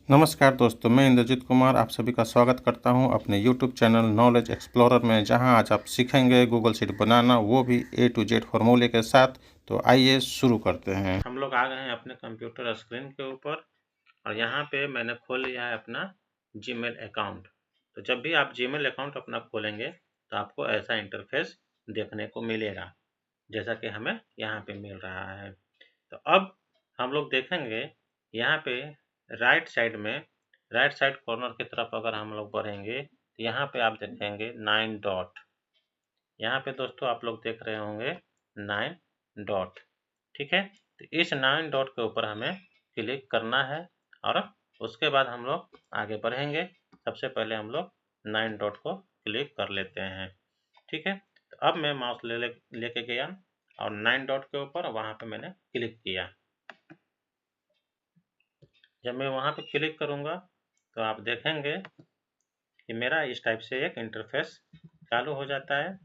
नमस्कार दोस्तों, मैं इंद्रजीत कुमार आप सभी का स्वागत करता हूं अपने YouTube चैनल नॉलेज एक्सप्लोरर में, जहां आज आप सीखेंगे गूगल शीट बनाना, वो भी A to Z फॉर्मूले के साथ। तो आइए शुरू करते हैं। हम लोग आ गए हैं अपने कंप्यूटर स्क्रीन के ऊपर और यहाँ पे मैंने खोल लिया है अपना जीमेल अकाउंट। तो जब भी आप जीमेल अकाउंट अपना खोलेंगे तो आपको ऐसा इंटरफेस देखने को मिलेगा, जैसा कि हमें यहाँ पे मिल रहा है। तो अब हम लोग देखेंगे यहाँ पे राइट साइड कॉर्नर की तरफ अगर हम लोग बढ़ेंगे तो यहाँ पे आप देखेंगे 9 डॉट। यहाँ पे दोस्तों आप लोग देख रहे होंगे 9 डॉट। ठीक है, तो इस 9 डॉट के ऊपर हमें क्लिक करना है और उसके बाद हम लोग आगे बढ़ेंगे। सबसे पहले हम लोग 9 डॉट को क्लिक कर लेते हैं। ठीक है, तो अब मैं माउस लेके गया और 9 डॉट के ऊपर वहाँ पे मैंने क्लिक किया। जब मैं वहाँ पे क्लिक करूँगा तो आप देखेंगे कि मेरा इस टाइप से एक इंटरफेस चालू हो जाता है।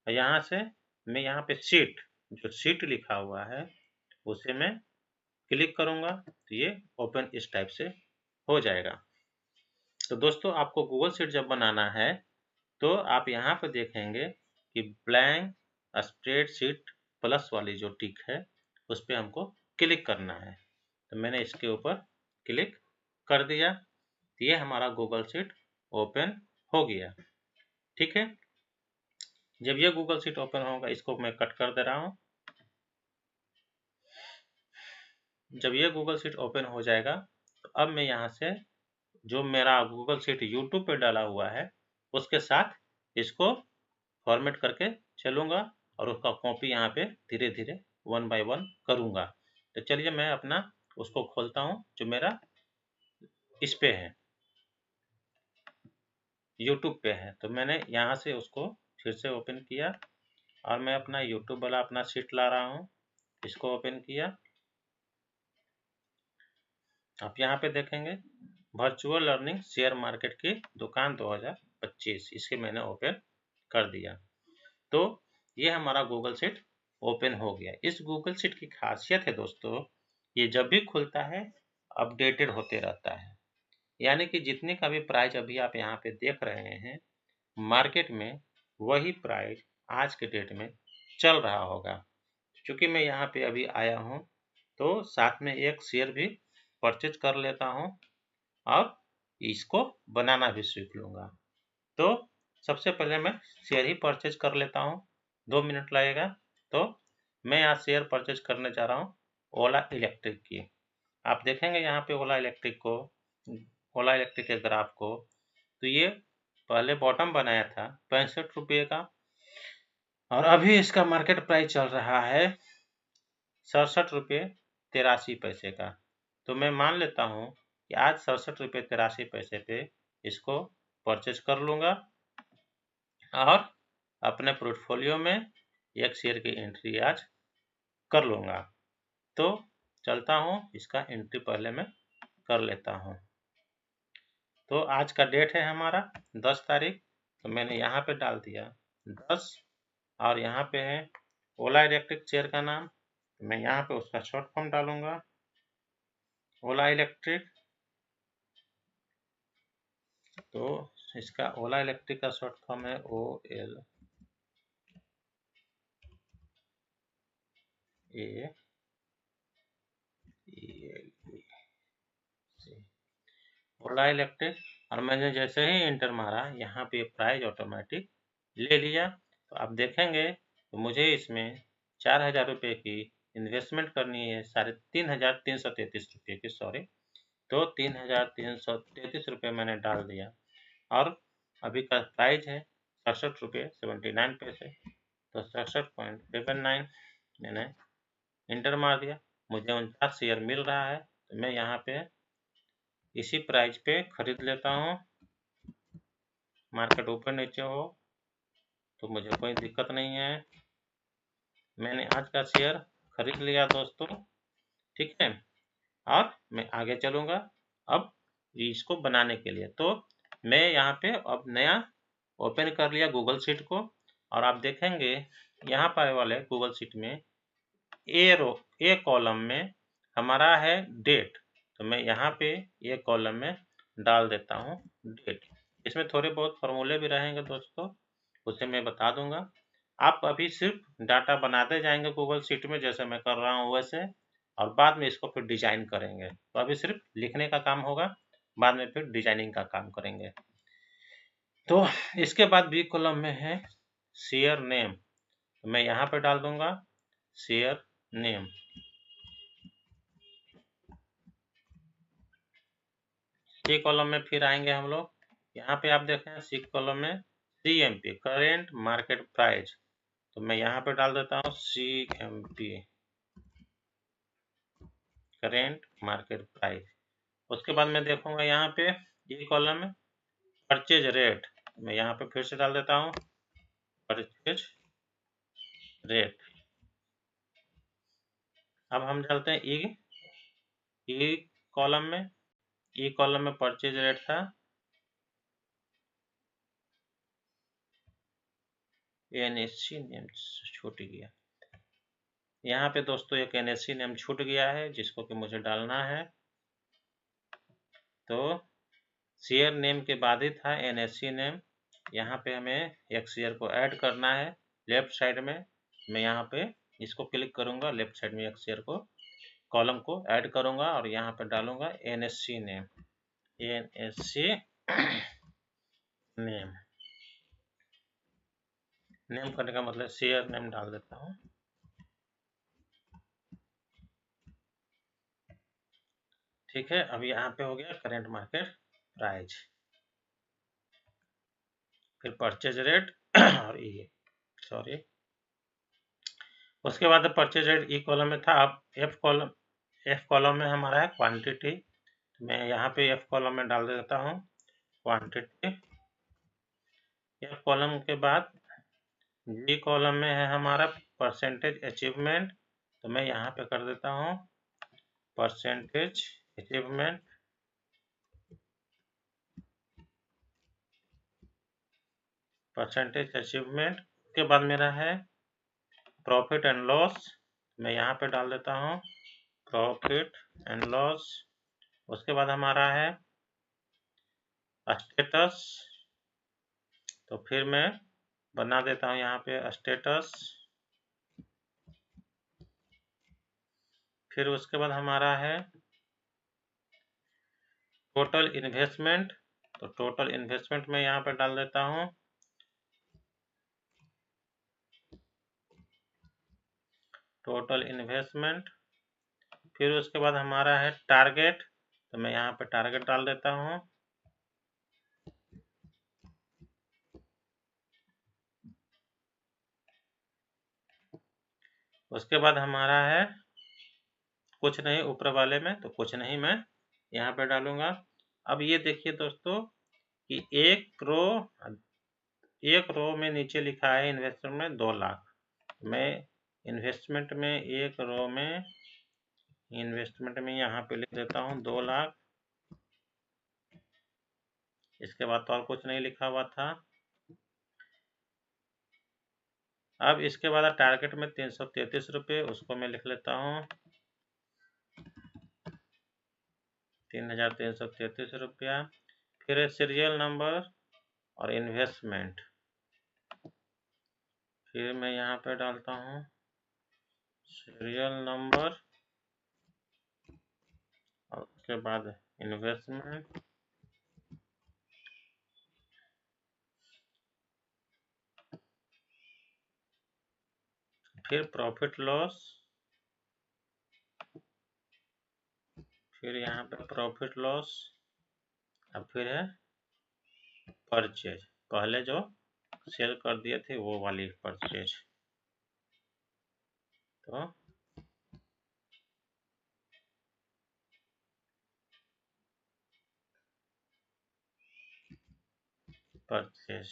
और यहाँ से मैं यहाँ पे जो सीट लिखा हुआ है उसे मैं क्लिक करूँगा तो ये ओपन इस टाइप से हो जाएगा। तो दोस्तों आपको गूगल शीट जब बनाना है तो आप यहाँ पे देखेंगे कि ब्लैंक स्प्रेडशीट प्लस वाली जो टिक है उस पर हमको क्लिक करना है। तो मैंने इसके ऊपर क्लिक कर दिया तो ये हमारा गूगल शीट ओपन हो गया। ठीक है, जब ये गूगल शीट ओपन होगा इसको मैं कट कर दे रहा हूँ। जब ये गूगल शीट ओपन हो जाएगा तो अब मैं यहाँ से जो मेरा गूगल शीट यूट्यूब पे डाला हुआ है उसके साथ इसको फॉर्मेट करके चलूँगा और उसका कॉपी यहाँ पे धीरे धीरे 1 बाय 1 करूँगा। तो चलिए मैं अपना उसको खोलता हूँ जो मेरा इस पे है, यूट्यूब पे है। तो मैंने यहाँ से उसको फिर से ओपन किया और मैं अपना यूट्यूब वाला अपना शीट ला रहा हूँ, इसको ओपन किया। आप यहाँ पे देखेंगे वर्चुअल लर्निंग शेयर मार्केट की दुकान 2025, इसके मैंने ओपन कर दिया। तो ये हमारा गूगल शीट ओपन हो गया। इस गूगल शीट की खासियत है दोस्तों, ये जब भी खुलता है अपडेटेड होते रहता है। यानी कि जितने का भी प्राइस अभी आप यहाँ पे देख रहे हैं मार्केट में, वही प्राइस आज के डेट में चल रहा होगा। क्योंकि मैं यहाँ पे अभी आया हूँ तो साथ में एक शेयर भी परचेज कर लेता हूँ और इसको बनाना भी सीख लूँगा। तो सबसे पहले मैं शेयर ही परचेज कर लेता हूँ, 2 मिनट लगेगा। तो मैं यहाँ शेयर परचेज करने जा रहा हूँ ओला इलेक्ट्रिक की। आप देखेंगे यहाँ पे ओला इलेक्ट्रिक के ग्राफ को, तो ये पहले बॉटम बनाया था 65 रुपये का और अभी इसका मार्केट प्राइस चल रहा है 67 रुपये 83 पैसे का। तो मैं मान लेता हूँ कि आज 67 रुपये 83 पैसे पे इसको परचेज कर लूँगा और अपने पोर्टफोलियो में एक शेयर की एंट्री आज कर लूँगा। तो चलता हूँ, इसका एंट्री पहले मैं कर लेता हूँ। तो आज का डेट है हमारा 10 तारीख। तो मैंने यहाँ पे डाल दिया 10 और यहाँ पे है ओला इलेक्ट्रिक शेयर का नाम। तो मैं यहाँ पे उसका शॉर्ट फॉर्म डालूंगा ओला इलेक्ट्रिक। तो इसका ओला इलेक्ट्रिक का शॉर्ट फॉर्म है OL A ओला इलेक्ट्रिक। और मैंने जैसे ही इंटर मारा यहाँ पे प्राइस ऑटोमेटिक ले लिया। तो आप देखेंगे तो मुझे इसमें 4,000 रुपये की इन्वेस्टमेंट करनी है, 3,333 रुपये की, सॉरी। तो 3,333 रुपये मैंने डाल दिया और अभी का प्राइस है 67 रुपये 79 पैसे। तो 67.79 मैंने इंटर मार दिया। मुझे 49 शेयर मिल रहा है तो मैं यहाँ पे इसी प्राइस पे खरीद लेता हूँ। मार्केट ऊपर नीचे हो तो मुझे कोई दिक्कत नहीं है। मैंने आज का शेयर खरीद लिया दोस्तों, ठीक है। और मैं आगे चलूँगा अब इसको बनाने के लिए। तो मैं यहाँ पे अब नया ओपन कर लिया गूगल शीट को और आप देखेंगे यहाँ पर वाले गूगल शीट में ए कॉलम में हमारा है डेट। तो तो मैं यहाँ पे ये कॉलम में डाल देता हूँ डेट। इसमें थोड़े बहुत फॉर्मूले भी रहेंगे दोस्तों, उसे मैं बता दूंगा। आप अभी सिर्फ डाटा बनाते जाएंगे गूगल शीट में, जैसे मैं कर रहा हूँ वैसे, और बाद में इसको फिर डिजाइन करेंगे। तो अभी सिर्फ लिखने का काम होगा, बाद में फिर डिजाइनिंग का काम करेंगे। तो इसके बाद बी कॉलम में है शेयर नेम, तो मैं यहाँ पे डाल दूंगा शेयर नेम। सी कॉलम में फिर आएंगे हम लोग, यहाँ पे आप देखें सी कॉलम में CMP करेंट मार्केट प्राइस, तो मैं यहाँ पे डाल देता हूँ CMP करेंट मार्केट प्राइस। उसके बाद मैं देखूंगा यहाँ पे ये कॉलम में परचेज रेट, मैं यहाँ पे फिर से डाल देता हूँ परचेज रेट। अब हम डालते हैं ई कॉलम में, ई कॉलम में परचेज रेट था NSC नेम छूट गया। यहाँ पे दोस्तों एक NSC नेम छूट गया है जिसको कि मुझे डालना है। तो शेयर नेम के बाद ही था NSC नेम, यहाँ पे हमें एक शेयर को ऐड करना है लेफ्ट साइड में। मैं यहाँ पे इसको क्लिक करूंगा, लेफ्ट साइड में एक शेयर को कॉलम को ऐड करूंगा और यहाँ पे डालूंगा NSC name, NSC name. Name करने का मतलब शेयर नेम डाल देता हूँ। ठीक है, अब यहाँ पे हो गया करेंट मार्केट प्राइस, फिर परचेज रेट और ये सॉरी, उसके बाद परचेज रेट ई कॉलम में था। अब एफ कॉलम में हमारा है क्वांटिटी, मैं यहाँ पे एफ कॉलम में डाल देता हूँ क्वांटिटी। एफ कॉलम के बाद जी कॉलम में है हमारा परसेंटेज अचीवमेंट, तो मैं यहाँ पे कर देता हूँ परसेंटेज अचीवमेंट। परसेंटेज अचीवमेंट के बाद मेरा है प्रॉफिट एंड लॉस, मैं यहाँ पे डाल देता हूँ प्रॉफिट एंड लॉस। उसके बाद हमारा है स्टेटस, तो फिर मैं बना देता हूँ यहाँ पे स्टेटस। फिर उसके बाद हमारा है टोटल इन्वेस्टमेंट, तो टोटल इन्वेस्टमेंट मैं यहाँ पे डाल देता हूँ टोटल इन्वेस्टमेंट। फिर उसके बाद हमारा है टारगेट, तो मैं यहाँ पे टारगेट डाल देता हूँ। उसके बाद हमारा है कुछ नहीं ऊपर वाले में, तो कुछ नहीं मैं यहाँ पे डालूंगा। अब ये देखिए दोस्तों कि एक रो में नीचे लिखा है इन्वेस्टमेंट में 2 लाख, मैं इन्वेस्टमेंट में एक रो में इन्वेस्टमेंट में यहाँ पे लिख देता हूँ 2 लाख। इसके बाद तो और कुछ नहीं लिखा हुआ था। अब इसके बाद टारगेट में 333 रुपये, उसको मैं लिख लेता हूँ 3,333 रुपया। फिर सीरियल नंबर और इन्वेस्टमेंट, फिर मैं यहाँ पे डालता हूँ सीरियल नंबर और उसके बाद इन्वेस्टमेंट। फिर प्रॉफिट लॉस, फिर यहाँ पे प्रॉफिट लॉस, अब फिर है परचेज, पहले जो सेल कर दिए थे वो वाली परचेज। तो परचेज,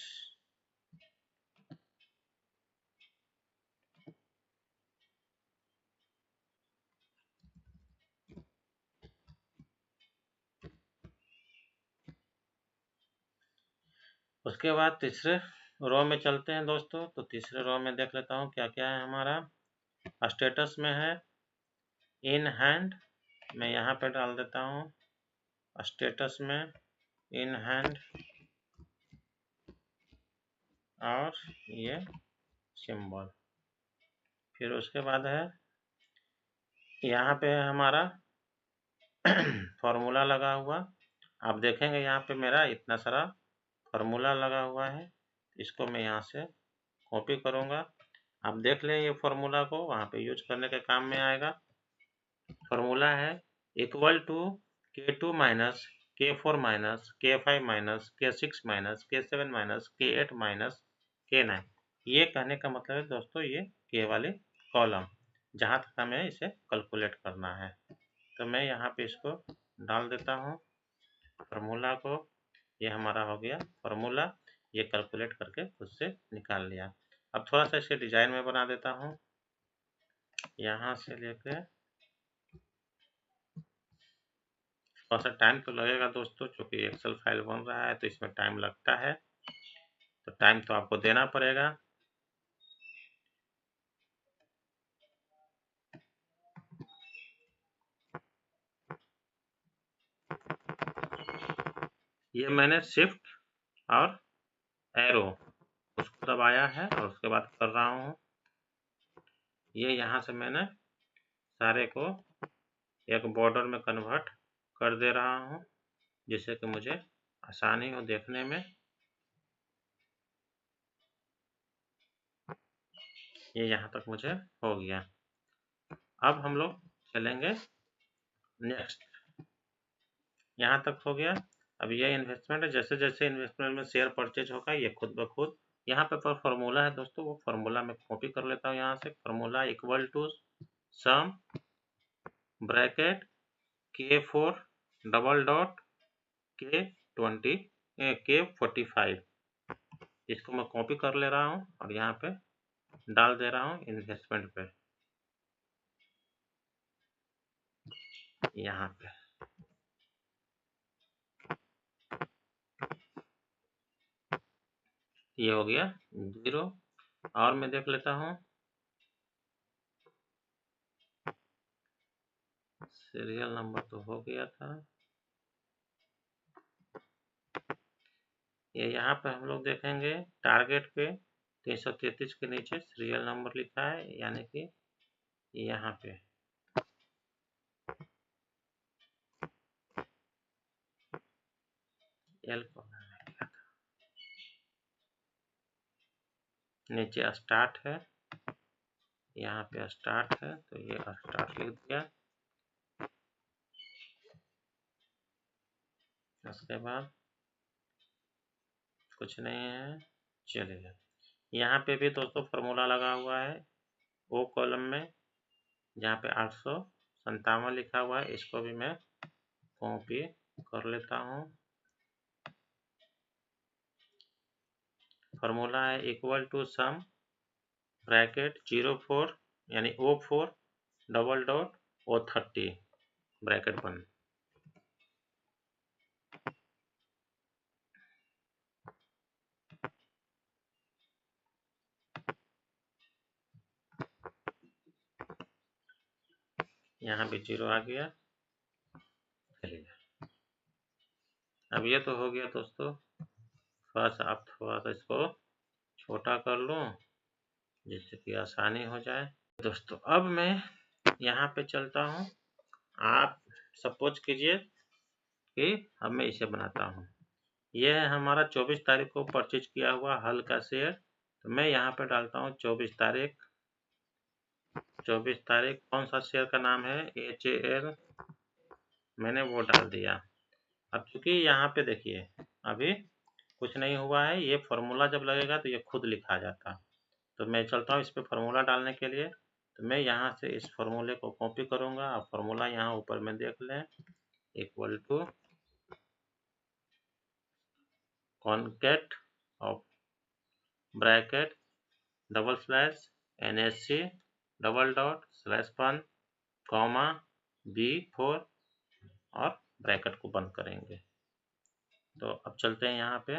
उसके बाद तीसरे रो में चलते हैं दोस्तों। तो तीसरे रो में देख लेता हूँ क्या क्या है हमारा। स्टेटस में है इन हैंड, मैं यहाँ पे डाल देता हूँ स्टेटस में इन हैंड और ये सिंबल। फिर उसके बाद है यहाँ पे हमारा फॉर्मूला लगा हुआ। आप देखेंगे यहाँ पे मेरा इतना सारा फार्मूला लगा हुआ है। इसको मैं यहाँ से कॉपी करूँगा। आप देख लें ये फार्मूला को, वहाँ पे यूज करने के काम में आएगा। फार्मूला है equal to K2 minus K4 minus K5 minus K6 minus K7 minus K8 minus K9। ये कहने का मतलब है दोस्तों ये K वाले कॉलम, जहाँ तक हमें इसे कैलकुलेट करना है। तो मैं यहाँ पे इसको डाल देता हूँ फार्मूला को। ये हमारा हो गया फार्मूला, ये कैलकुलेट करके खुद से निकाल लिया। अब थोड़ा सा इसके डिजाइन में बना देता हूँ। यहाँ से लेके थोड़ा सा टाइम तो लगेगा दोस्तों, क्योंकि एक्सेल फाइल बन रहा है तो इसमें टाइम लगता है, तो टाइम तो आपको देना पड़ेगा। ये मैंने शिफ्ट और एरो उसको दबाया है और उसके बाद कर रहा हूँ। ये यहाँ से मैंने सारे को एक बॉर्डर में कन्वर्ट कर दे रहा हूँ, जिससे कि मुझे आसानी हो देखने में। ये यहाँ तक मुझे हो गया। अब हम लोग चलेंगे नेक्स्ट। यहाँ तक हो गया। अब ये इन्वेस्टमेंट है, जैसे जैसे इन्वेस्टमेंट में शेयर परचेज होगा ये खुद ब खुद यहाँ पे पर फॉर्मूला है दोस्तों, वो फार्मूला मैं कॉपी कर लेता हूँ यहाँ से। Formula equal to sum bracket K4 double dot K20 K45। इसको मैं कॉपी कर ले रहा हूँ और यहाँ पे डाल दे रहा हूँ इन्वेस्टमेंट पे, यहाँ पे। ये हो गया 0। और मैं देख लेता हूँ सीरियल नंबर तो हो गया था। ये यहाँ पे हम लोग देखेंगे टारगेट पे 333 के नीचे सीरियल नंबर लिखा है, यानी कि यहाँ पे एल को नीचे स्टार्ट है, यहाँ पे स्टार्ट है तो ये स्टार्ट लिख दिया। उसके बाद कुछ नहीं है, चलिए। यहाँ पे भी दोस्तों फार्मूला लगा हुआ है ओ कॉलम में, जहाँ पे 857 लिखा हुआ है। इसको भी मैं कॉपी कर लेता हूँ। फार्मूला है इक्वल टू सम ब्रैकेट 04 यानी O4 double dot O30 bracket बंद। यहाँ भी 0 आ गया। चलिए, अब ये तो हो गया दोस्तों। थोड़ा सा अब थोड़ा सा इसको छोटा कर लूँ जिससे कि आसानी हो जाए। दोस्तों अब मैं यहाँ पे चलता हूँ। आप सपोज कीजिए कि अब मैं इसे बनाता हूँ। यह है हमारा 24 तारीख को परचेज किया हुआ हल का शेयर, तो मैं यहाँ पे डालता हूँ 24 तारीख। 24 तारीख कौन सा शेयर का नाम है, HAL, मैंने वो डाल दिया। अब चूंकि यहाँ पे देखिए अभी कुछ नहीं हुआ है, ये फार्मूला जब लगेगा तो ये खुद लिखा जाता। तो मैं चलता हूँ इस पर फार्मूला डालने के लिए। तो मैं यहाँ से इस फार्मूले को कॉपी करूँगा। अब फार्मूला यहाँ ऊपर में देख लें, equal to concat of bracket double slash NSC double dot slash 1 comma B4 और ब्रैकेट को बंद करेंगे। तो अब चलते हैं यहाँ पे,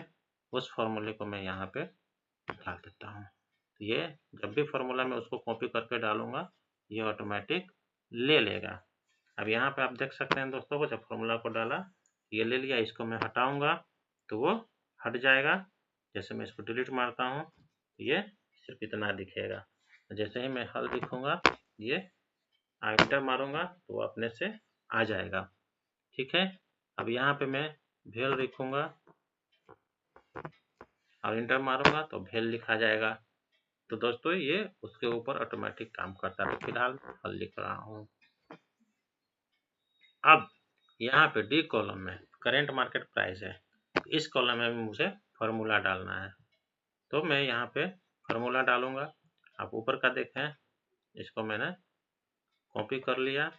उस फार्मूले को मैं यहाँ पे डाल देता हूँ। तो ये जब भी फार्मूला मैं उसको कॉपी करके डालूंगा ये ऑटोमेटिक ले लेगा। अब यहाँ पे आप देख सकते हैं दोस्तों को, जब फॉर्मूला को डाला ये ले लिया, इसको मैं हटाऊंगा तो वो हट जाएगा। जैसे मैं इसको डिलीट मारता हूँ ये सिर्फ इतना दिखेगा। जैसे ही मैं हल लिखूंगा, ये एंटर मारूंगा तो वो अपने से आ जाएगा। ठीक है, अब यहाँ पे मैं भेल लिखूंगा और इंटर मारूंगा तो भेल लिखा जाएगा। तो दोस्तों ये उसके ऊपर ऑटोमेटिक काम करता है। तो फिलहाल हल लिख रहा हूँ। अब यहाँ पे डी कॉलम में करेंट मार्केट प्राइस है, इस कॉलम में मुझे फार्मूला डालना है। तो मैं यहाँ पे फार्मूला डालूंगा। आप ऊपर का देखें, इसको मैंने कॉपी कर लिया।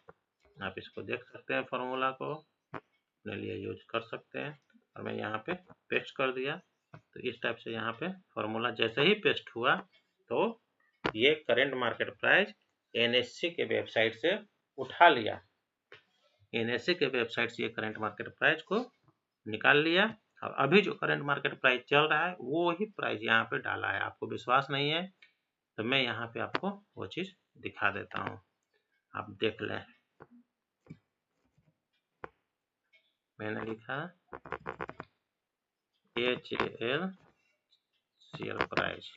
आप इसको देख सकते हैं, फार्मूला को अपने लिए यूज कर सकते हैं। और मैं यहाँ पे पेस्ट कर दिया। तो इस टाइप से यहाँ पे फार्मूला जैसे ही पेस्ट हुआ तो ये करेंट मार्केट प्राइस एनएससी के वेबसाइट से उठा लिया। एनएससी के वेबसाइट से ये करंट मार्केट प्राइस को निकाल लिया और अभी जो करंट मार्केट प्राइस चल रहा है वो ही प्राइस यहाँ पे डाला है। आपको विश्वास नहीं है तो मैं यहाँ पे आपको वो चीज दिखा देता हूँ, आप देख लें। मैंने लिखा HAL CL प्राइस,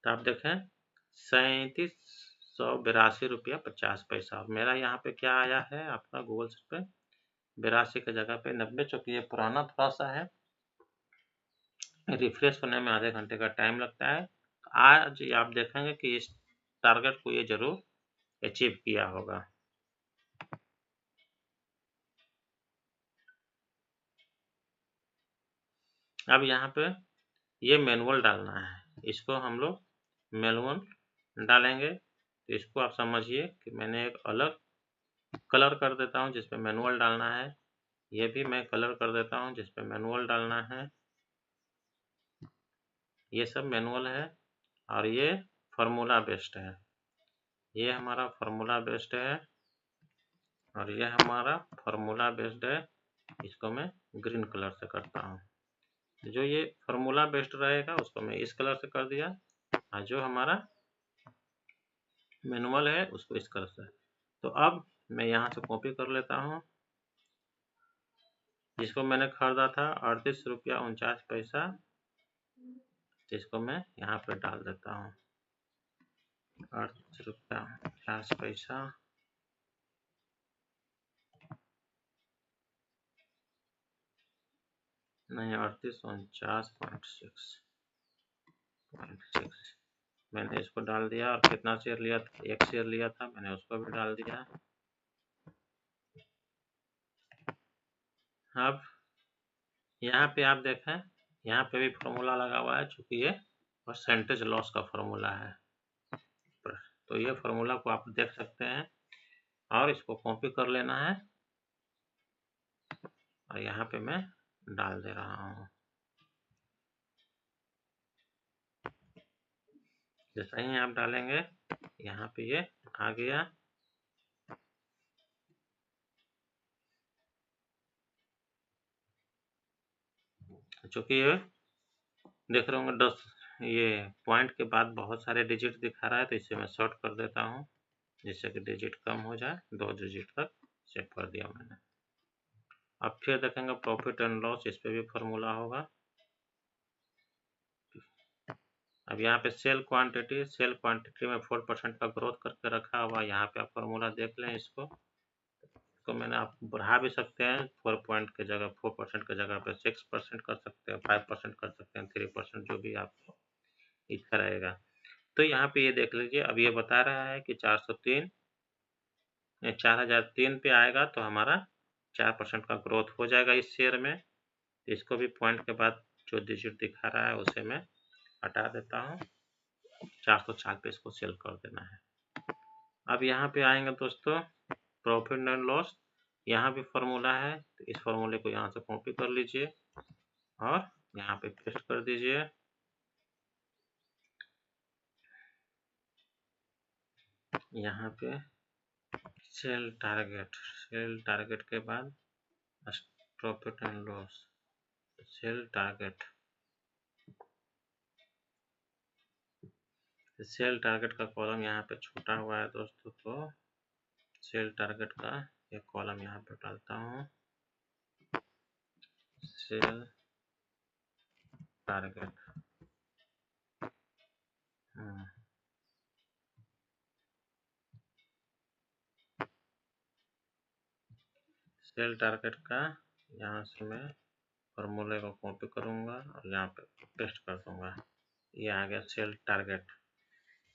तो आप देखें 3782.50 रुपया। मेरा यहाँ पे क्या आया है आपका गूगल सर्च पे 82 की जगह पे 90, चूंकि ये पुराना थोड़ा सा है, रिफ्रेश होने में आधे घंटे का टाइम लगता है। आज आप देखेंगे कि इस टारगेट को ये जरूर अचीव किया होगा। अब यहाँ पे ये मैनुअल डालना है, इसको हम लोग मैनुअल डालेंगे। तो इसको आप समझिए कि मैंने एक अलग कलर कर देता हूँ जिसपे मैनुअल डालना है। ये भी मैं कलर कर देता हूँ जिसपे मैनुअल डालना है। ये सब मैनुअल है और ये फार्मूला बेस्ड है। ये हमारा फार्मूला बेस्ड है और ये हमारा फार्मूला बेस्ड है। इसको मैं ग्रीन कलर से करता हूँ। जो ये फार्मूला बेस्ड रहेगा उसको मैं इस कलर से कर दिया और जो हमारा मैनुअल है उसको इस कलर से। तो अब मैं यहाँ से कॉपी कर लेता हूँ, जिसको मैंने खरीदा था 38.49 रुपया, जिसको मैं यहाँ पे डाल देता हूँ 38.49। नहीं, 3849.6। मैंने इसको डाल दिया और कितना शेयर लिया था, 1 शेयर लिया था, मैंने उसको भी डाल दिया। अब यहाँ पे आप देखें, यहाँ पे भी फॉर्मूला लगा हुआ है, चूंकि ये परसेंटेज लॉस का फॉर्मूला है। तो ये फॉर्मूला को आप देख सकते हैं और इसको कॉपी कर लेना है और यहाँ पे मैं डाल दे रहा हूँ। जैसा ही आप डालेंगे यहाँ पे ये आ गया। चूंकि ये देख रहे होंगे 10 ये पॉइंट के बाद बहुत सारे डिजिट दिखा रहा है, तो इसे मैं शॉर्ट कर देता हूँ जिससे कि डिजिट कम हो जाए। 2 डिजिट तक सेट कर दिया मैंने। अब फिर देखेंगे प्रॉफिट एंड लॉस, इस पे भी फार्मूला होगा। अब यहाँ पे सेल क्वांटिटी में 4% का ग्रोथ करके रखा हुआ, यहाँ पे आप फार्मूला देख लें। इसको मैंने आप बढ़ा भी सकते हैं, 4% के जगह 4% के जगह पे 6% कर सकते हैं, 5% कर सकते हैं, 3%, जो भी आपको इच्छा रहेगा। तो यहाँ पे ये देख लीजिए, अब ये बता रहा है कि 4003 पे आएगा तो हमारा 4% का ग्रोथ हो जाएगा इस शेयर में। इसको भी पॉइंट के बाद जो डिजिट दिखा रहा है उसे मैं हटा देता हूँ। 404 पे इसको सेल कर देना है। अब यहाँ पे आएंगे दोस्तों प्रॉफिट एंड लॉस, यहाँ भी फार्मूला है। तो इस फार्मूले को यहाँ से कॉपी कर लीजिए और यहाँ पे पेस्ट कर दीजिए। यहाँ पे सेल टारगेट के बाद profit and loss, sell target, sell target का कॉलम यहाँ पे छूटा हुआ है दोस्तों, तो सेल टारगेट का एक कॉलम यहाँ पे डालता हूँ, सेल टारगेट। सेल टारगेट का यहाँ से मैं फॉर्मूले को कॉपी करूँगा और यहाँ पे पेस्ट कर दूँगा। ये आ गया सेल टारगेट।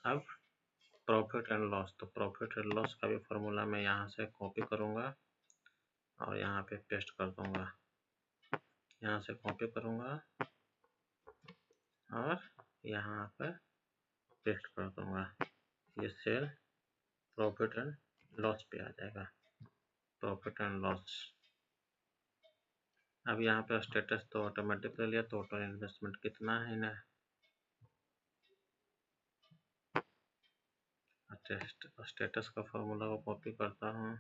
अब प्रॉफिट एंड लॉस, तो प्रॉफिट एंड लॉस का भी फॉर्मूला मैं यहाँ से कॉपी करूँगा और यहाँ पे पेस्ट कर दूँगा। यहाँ से कॉपी करूँगा और यहाँ पे पेस्ट कर दूँगा। ये सेल प्रॉफिट एंड लॉस पे आ जाएगा, प्रॉफिट एंड लॉस। अब यहाँ पे स्टेटस तो ऑटोमेटिक ले लिया, टोटल इन्वेस्टमेंट कितना है ना, स्टेटस का फॉर्मूला को कॉपी करता हूँ,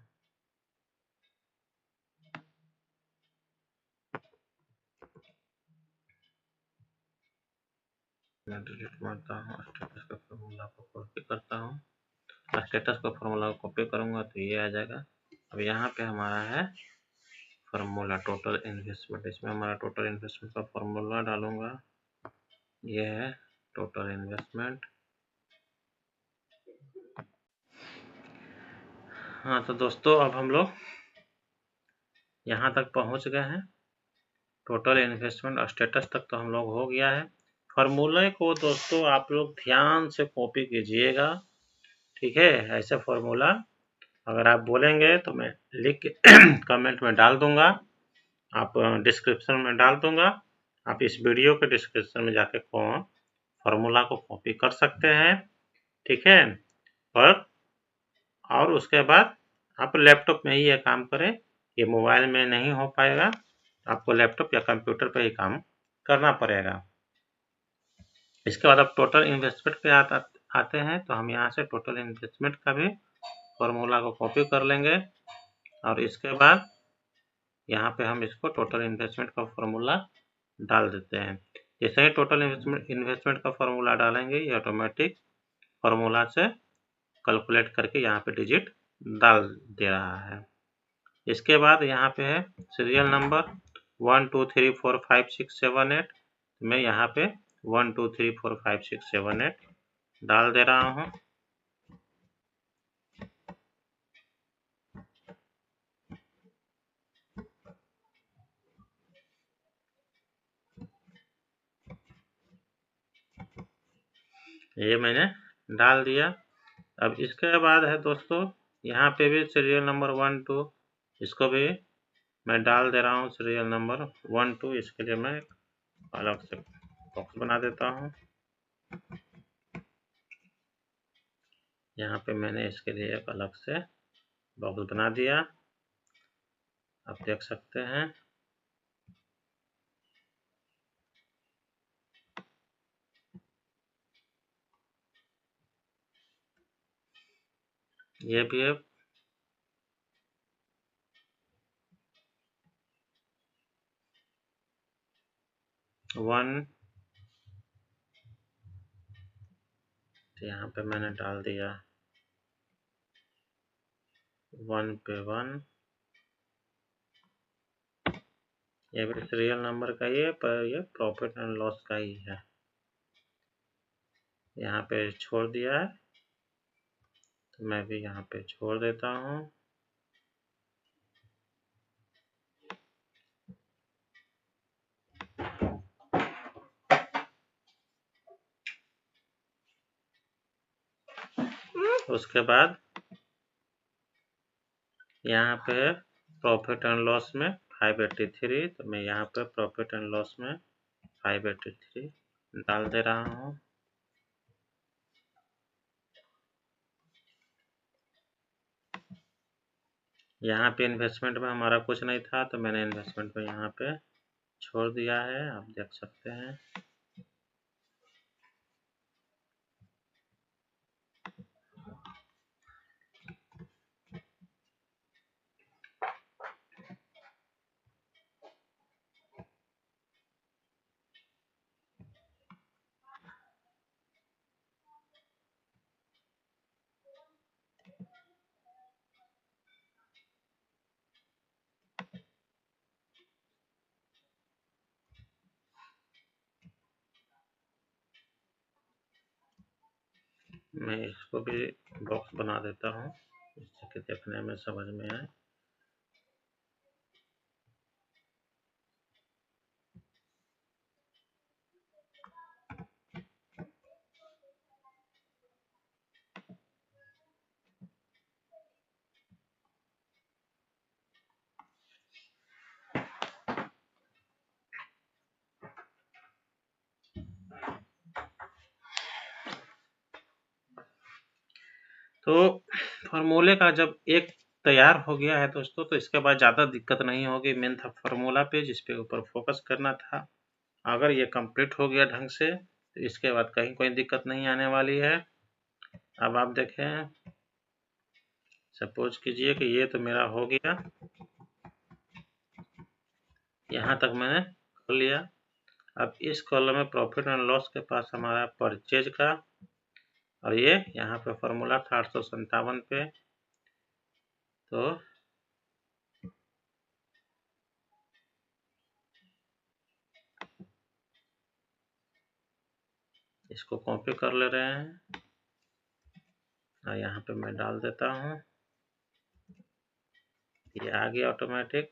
मैं डिलीट मारता हूँ, स्टेटस का फॉर्मूला को कॉपी करता हूँ। स्टेटस का फॉर्मूला को कॉपी करूँगा तो ये आ जाएगा। अब यहाँ पे हमारा है फॉर्मूला टोटल इन्वेस्टमेंट, इसमें हमारा टोटल इन्वेस्टमेंट का फॉर्मूला डालूंगा। ये है टोटल इन्वेस्टमेंट। हाँ तो दोस्तों अब हम लोग यहाँ तक पहुँच गए हैं, टोटल इन्वेस्टमेंट स्टेटस तक तो हम लोग हो गया है। फॉर्मूले को दोस्तों आप लोग ध्यान से कॉपी कीजिएगा, ठीक है। ऐसे फॉर्मूला अगर आप बोलेंगे तो मैं लिख के कमेंट में डाल दूंगा, आप डिस्क्रिप्शन में डाल दूंगा। आप इस वीडियो के डिस्क्रिप्शन में जाके फॉर्मूला को कॉपी कर सकते हैं, ठीक है। और उसके बाद आप लैपटॉप में ही ये काम करें, ये मोबाइल में नहीं हो पाएगा, आपको लैपटॉप या कंप्यूटर पर ही काम करना पड़ेगा। इसके बाद आप टोटल इन्वेस्टमेंट पे आते हैं, तो हम यहाँ से टोटल इन्वेस्टमेंट का भी फॉर्मूला को कॉपी कर लेंगे और इसके बाद यहाँ पे हम इसको टोटल इन्वेस्टमेंट का फॉर्मूला डाल देते हैं। जैसे ही टोटल इन्वेस्टमेंट का फॉर्मूला डालेंगे, ये ऑटोमेटिक फॉर्मूला से कैलकुलेट करके यहाँ पे डिजिट डाल दे रहा है। इसके बाद यहाँ पे है सीरियल नंबर 1 2 3 4 5 6 7 8, मैं यहाँ पे 1 2 3 4 5 6 7 8 डाल दे रहा हूँ। ये मैंने डाल दिया। अब इसके बाद है दोस्तों यहाँ पे भी सीरियल नंबर 1 2, इसको भी मैं डाल दे रहा हूँ सीरियल नंबर 1 2। इसके लिए मैं अलग से बॉक्स बना देता हूँ। यहाँ पे मैंने इसके लिए एक अलग से बॉक्स बना दिया, आप देख सकते हैं। ये भी है 1, तो यहाँ पे मैंने डाल दिया 1 पे 1। ये भी सीरियल नंबर का ही है, पर ये प्रॉफिट एंड लॉस का ही है। यहाँ पे छोड़ दिया है, तो मैं भी यहाँ पे छोड़ देता हूँ। उसके बाद यहाँ पे प्रॉफिट एंड लॉस में 583, तो मैं यहाँ पे प्रॉफिट एंड लॉस में 583 डाल दे रहा हूँ। यहाँ पे इन्वेस्टमेंट में हमारा कुछ नहीं था, तो मैंने इन्वेस्टमेंट में यहाँ पे छोड़ दिया है, आप देख सकते हैं। मैं इसको भी बॉक्स बना देता हूँ जिससे कि देखने में समझ में आए। तो फार्मूले का जब एक तैयार हो गया है दोस्तों, तो इसके बाद ज़्यादा दिक्कत नहीं होगी। मेन था फार्मूला पे, जिस पे ऊपर फोकस करना था। अगर ये कंप्लीट हो गया ढंग से तो इसके बाद कहीं कोई दिक्कत नहीं आने वाली है। अब आप देखें, सपोज कीजिए कि ये तो मेरा हो गया, यहाँ तक मैंने कर लिया। अब इस कॉलम में प्रॉफिट एंड लॉस के पास हमारा परचेज का, और ये यहाँ पे फॉर्मूला था 857 पे। तो इसको कॉपी कर ले रहे हैं और यहाँ पे मैं डाल देता हूँ। ये आ गया ऑटोमेटिक।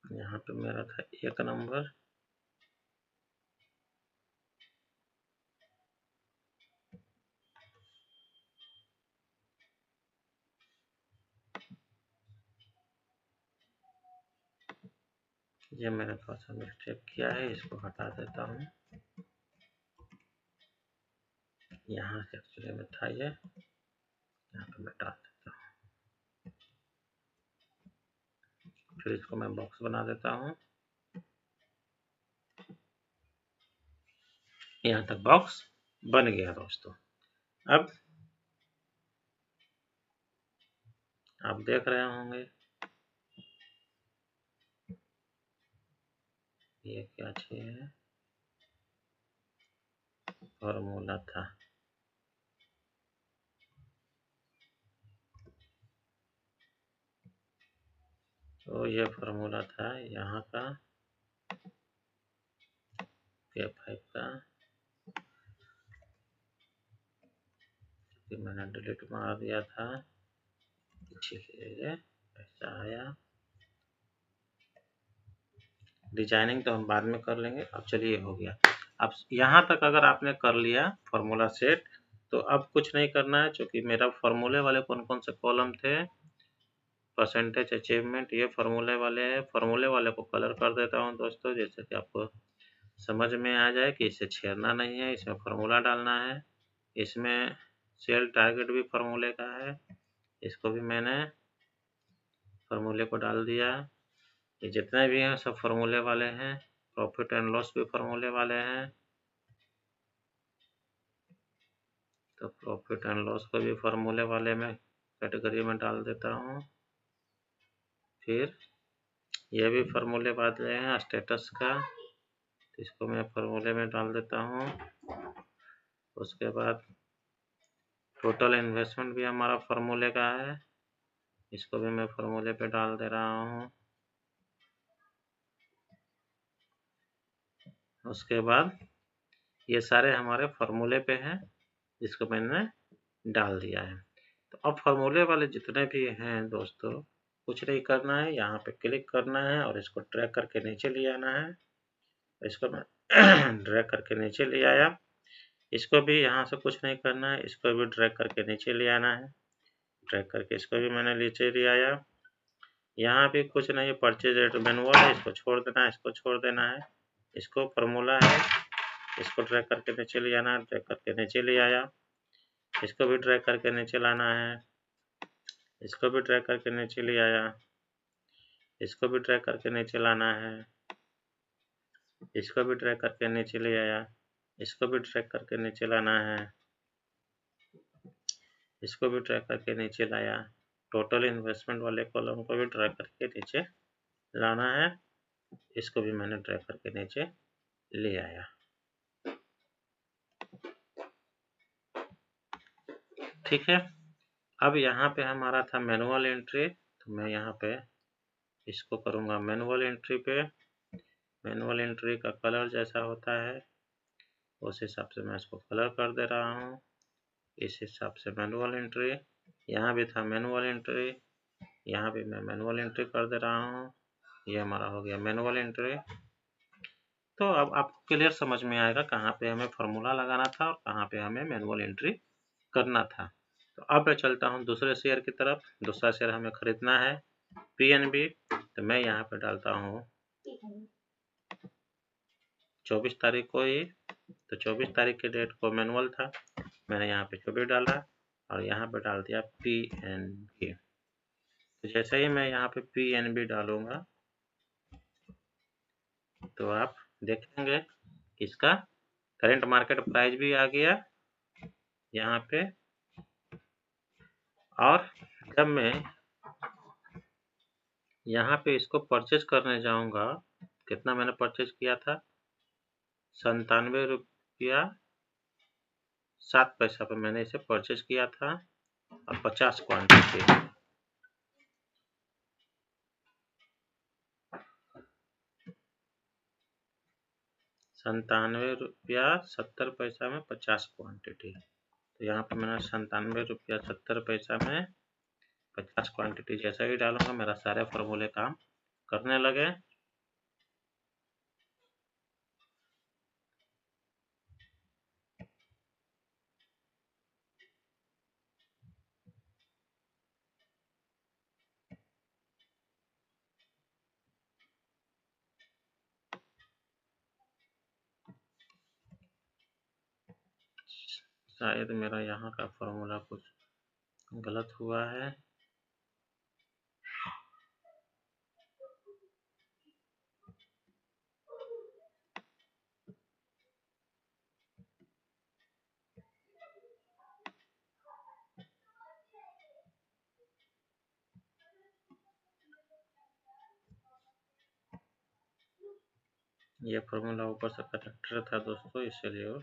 यहाँ पे मेरा था 1 नंबर। ये मैंने थोड़ा सा मिस्टेक किया है, इसको हटा देता हूँ। यहाँ से एक्चुअली में था ये, यहाँ पे मैं डाल देता हूँ। फिर इसको मैं बॉक्स बना देता हूँ। यहाँ तक बॉक्स बन गया दोस्तों। अब आप देख रहे होंगे ये क्या चीज है, फॉर्मूला था। तो ये फॉर्मूला था यहाँ का K5 का, कि मैंने डिलीट मार दिया था, इसीलिए ऐसा आया। डिजाइनिंग तो हम बाद में कर लेंगे। अब चलिए हो गया। अब यहाँ तक अगर आपने कर लिया फॉर्मूला सेट, तो अब कुछ नहीं करना है, क्योंकि मेरा फॉर्मूले वाले कौन कौन से कॉलम थे, परसेंटेज, अचीवमेंट, ये फॉर्मूले वाले हैं। फॉर्मूले वाले को कलर कर देता हूँ दोस्तों, जैसे कि आपको समझ में आ जाए कि इसे छेड़ना नहीं है, इसमें फॉर्मूला डालना है। इसमें सेल टारगेट भी फॉर्मूले का है, इसको भी मैंने फॉर्मूले को डाल दिया। ये जितने भी हैं सब फॉर्मूले वाले हैं। प्रॉफिट एंड लॉस भी फॉर्मूले वाले हैं, तो प्रॉफिट एंड लॉस को भी फॉर्मूले वाले में कैटेगरी में डाल देता हूँ। फिर ये भी फॉर्मूले वाले हैं स्टेटस का, तो इसको मैं फॉर्मूले में डाल देता हूँ। उसके बाद टोटल इन्वेस्टमेंट भी हमारा फॉर्मूले का है, इसको भी मैं फॉर्मूले पे डाल दे रहा हूँ। उसके बाद ये सारे हमारे फॉर्मूले पे हैं, जिसको मैंने डाल दिया है। तो अब फॉर्मूले वाले जितने भी हैं दोस्तों, कुछ नहीं करना है, यहाँ पे क्लिक करना है और इसको ड्रैग करके नीचे ले आना है। इसको मैं ड्रैग करके नीचे ले आया। इसको भी यहाँ से कुछ नहीं करना है, इसको भी ड्रैग करके नीचे ले आना है। ड्रैग करके इसको भी मैंने नीचे ले आया। यहाँ भी कुछ नहीं, परचेज रेट मैनुअल है, इसको छोड़ देना है, इसको छोड़ देना है। इसको फॉर्मूला है, इसको ड्रैग करके नीचे ले आना है, ड्रैग करके नीचे ले आया। इसको भी ड्रैग करके नीचे लाना है, इसको भी ड्रैग करके नीचे ले आया। इसको भी ड्रैग करके नीचे लाना है, इसको भी ड्रैग करके नीचे ले आया। इसको भी ड्रैग करके नीचे लाना है, इसको भी ड्रैग करके नीचे लाया। टोटल इन्वेस्टमेंट वाले कॉलम को भी ड्रैग करके नीचे लाना है, इसको भी मैंने ड्रैग करके नीचे ले आया। ठीक है। अब यहाँ पे हमारा था मैनुअल एंट्री, तो मैं यहाँ पे इसको करूँगा मैनुअल एंट्री पे। मैनुअल एंट्री का कलर जैसा होता है उस हिसाब से मैं इसको कलर कर दे रहा हूँ। इस हिसाब से मैनुअल एंट्री, यहाँ भी था मैनुअल एंट्री, यहाँ भी मैं मैनुअल एंट्री कर दे रहा हूँ। ये हमारा हो गया मैनुअल एंट्री। तो अब आपको क्लियर समझ में आएगा कहाँ पे हमें फार्मूला लगाना था और कहाँ पे हमें मैनुअल एंट्री करना था। तो अब मैं चलता हूँ दूसरे शेयर की तरफ। दूसरा शेयर हमें खरीदना है PNB, तो मैं यहाँ पे डालता हूँ 24 तारीख को ही। तो 24 तारीख के डेट को मैनुअल था, मैंने यहाँ पे 24 डाला और यहाँ पे डाल दिया PNB। तो जैसे ही मैं यहाँ पे PNB डालूंगा तो आप देखेंगे कि इसका करंट मार्केट प्राइस भी आ गया यहाँ पे। और जब मैं यहाँ पे इसको परचेज करने जाऊंगा, कितना मैंने परचेज किया था, 97 रुपया 7 पैसा पे मैंने इसे परचेज किया था और 50 क्वांटिटी। 97 रुपया 70 पैसा में 50 क्वांटिटी। तो यहाँ पर मैंने 97 रुपया 70 पैसा में 50 क्वांटिटी जैसा ही डालूंगा मेरा सारे फॉर्मूले काम करने लगे। शायद मेरा यहाँ का फॉर्मूला कुछ गलत हुआ है। ये फॉर्मूला ऊपर से करेक्टर था दोस्तों, इसलिए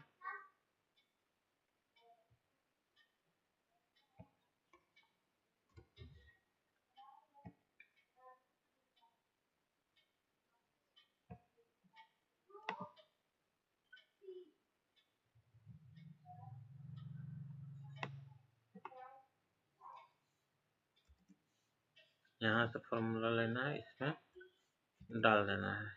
यहाँ से फॉर्मूला लेना है, इसमें डाल देना है।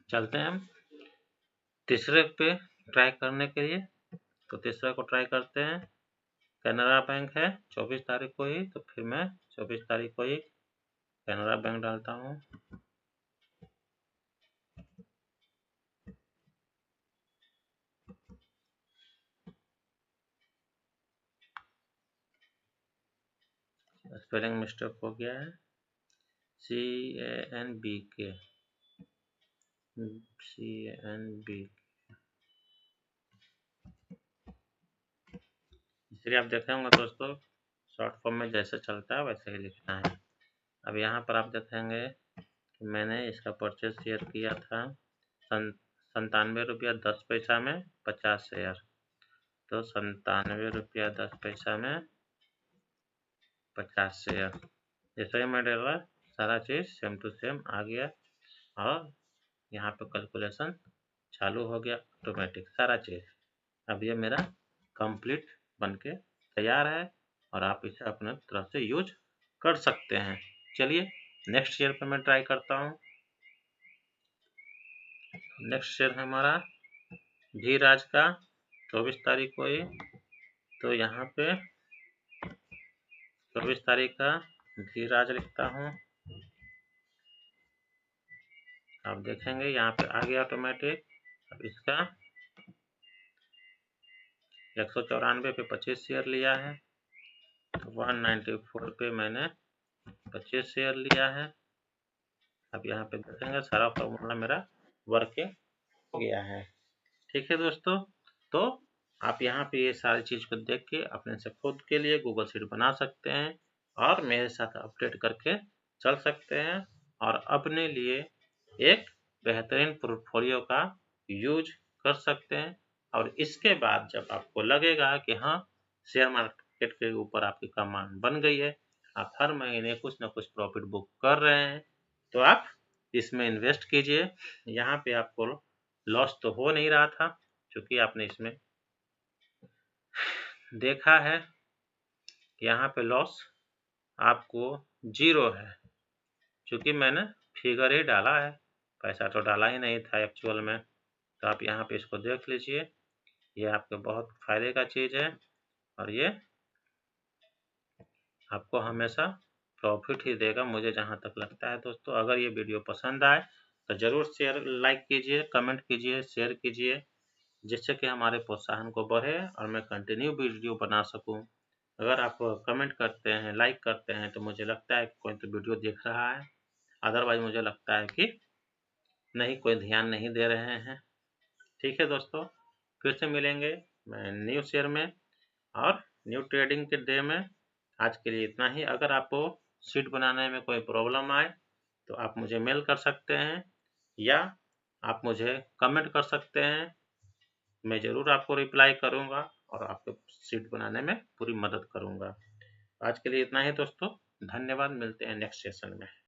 चलते हैं हम तीसरे पे ट्राई करने के लिए। तो तीसरा को ट्राई करते हैं। कैनरा बैंक है 24 तारीख को ही, तो फिर मैं 24 तारीख को ही कैनरा बैंक डालता हूँ। स्पेलिंग मिस्टेक हो गया है, CANBK, इसलिए आप देखे होंगे दोस्तों शॉर्ट फॉर्म में जैसे चलता है वैसे ही लिखना है। अब यहाँ पर आप देखेंगे कि मैंने इसका परचेज शेयर किया था 97 रुपया 10 पैसा में 50 शेयर। तो 97 रुपया 10 पैसा में 50 शेयर। जैसे ही मैं डाला सारा चीज़ सेम टू सेम आ गया और यहाँ पे कैलकुलेशन चालू हो गया ऑटोमेटिक सारा चीज़। अब ये मेरा कंप्लीट बनके तैयार है और आप इसे अपने तरफ से यूज कर सकते हैं। चलिए नेक्स्ट शेयर पे मैं ट्राई करता हूँ। नेक्स्ट शेयर है हमारा धीराज का 24 तारीख को ही। तो यहाँ पे 24 तारीख का धीराज लिखता हूँ। आप देखेंगे यहाँ पे आ गया ऑटोमेटिक। अब इसका 194 पे 25 शेयर लिया है, 194 पे मैंने 25 शेयर लिया है। अब यहाँ पे देखेंगे सारा फॉर्मूला मेरा वर्किंग हो गया है। ठीक है दोस्तों, तो आप यहाँ पे ये सारी चीज़ को देख के अपने से खुद के लिए गूगल शीट बना सकते हैं और मेरे साथ अपडेट करके चल सकते हैं और अपने लिए एक बेहतरीन पोर्टफोलियो का यूज कर सकते हैं। और इसके बाद जब आपको लगेगा कि हाँ, शेयर मार्केट के ऊपर आपकी कमांड बन गई है, आप हर महीने कुछ ना कुछ प्रॉफिट बुक कर रहे हैं, तो आप इसमें इन्वेस्ट कीजिए। यहाँ पे आपको लॉस तो हो नहीं रहा था, क्योंकि आपने इसमें देखा है यहाँ पे लॉस आपको 0 है, क्योंकि मैंने फिगर ही डाला है, पैसा तो डाला ही नहीं था एक्चुअल में। तो आप यहाँ पे इसको देख लीजिए, ये आपके बहुत फायदे का चीज़ है और ये आपको हमेशा प्रॉफिट ही देगा, मुझे जहाँ तक लगता है। दोस्तों, अगर ये वीडियो पसंद आए तो ज़रूर शेयर लाइक कीजिए, कमेंट कीजिए, शेयर कीजिए, जिससे कि हमारे प्रोत्साहन को बढ़े और मैं कंटिन्यू वीडियो बना सकूं। अगर आप कमेंट करते हैं, लाइक करते हैं, तो मुझे लगता है कि कोई तो वीडियो देख रहा है, अदरवाइज मुझे लगता है कि नहीं, कोई ध्यान नहीं दे रहे हैं। ठीक है दोस्तों, फिर से मिलेंगे मैं न्यू शेयर में और न्यू ट्रेडिंग के डे में। आज के लिए इतना ही। अगर आपको शीट बनाने में कोई प्रॉब्लम आए तो आप मुझे मेल कर सकते हैं या आप मुझे कमेंट कर सकते हैं, मैं ज़रूर आपको रिप्लाई करूँगा और आपको शीट बनाने में पूरी मदद करूँगा। आज के लिए इतना ही दोस्तों, धन्यवाद। मिलते हैं नेक्स्ट सेशन में।